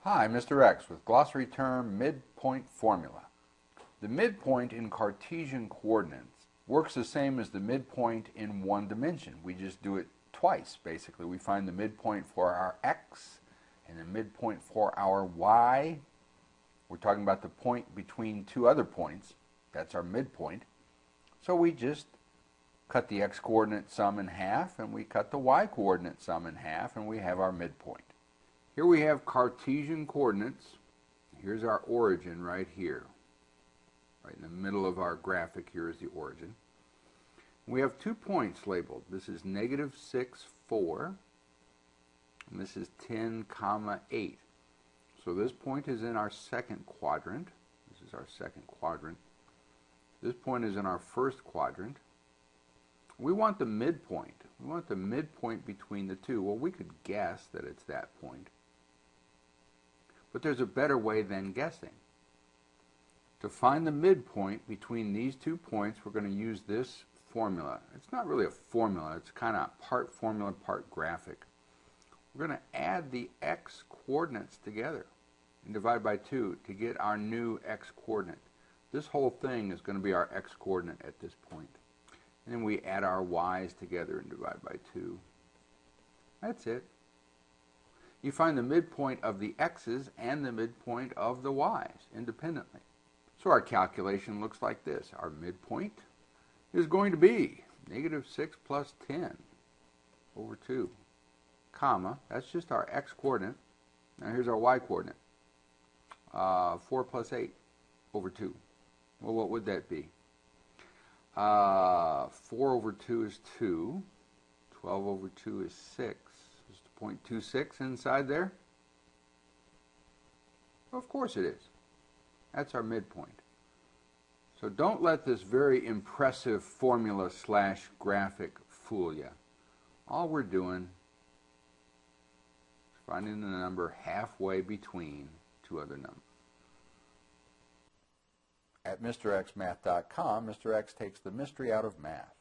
Hi, Mr. X with glossary term midpoint formula. The midpoint in Cartesian coordinates works the same as the midpoint in one dimension. We just do it twice, basically. We find the midpoint for our x and the midpoint for our y. We're talking about the point between two other points. That's our midpoint. So we just cut the x-coordinate sum in half, and we cut the y-coordinate sum in half, and we have our midpoint. Here we have Cartesian coordinates. Here's our origin right here. Right in the middle of our graphic here is the origin. We have 2 points labeled. This is -6, 4, and this is 10, 8. So this point is in our second quadrant. This is our second quadrant. This point is in our first quadrant. We want the midpoint. We want the midpoint between the two. Well, we could guess that it's that point. But there's a better way than guessing. To find the midpoint between these 2 points, we're going to use this formula. It's not really a formula. It's kind of part formula, part graphic. We're going to add the x coordinates together and divide by 2 to get our new x coordinate. This whole thing is going to be our x coordinate at this point. And then we add our y's together and divide by 2. That's it. You find the midpoint of the x's and the midpoint of the y's independently. So our calculation looks like this. Our midpoint is going to be -6 plus 10 over 2, comma, that's just our x coordinate. Now here's our y coordinate. 4 plus 8 over 2. Well, what would that be? 4 over 2 is 2. 12 over 2 is 6. Is the 0.26 inside there? Well, of course it is. That's our midpoint. So don't let this very impressive formula / graphic fool you. All we're doing is finding the number halfway between 2 other numbers. At MrXmath.com, Mr. X takes the mystery out of math.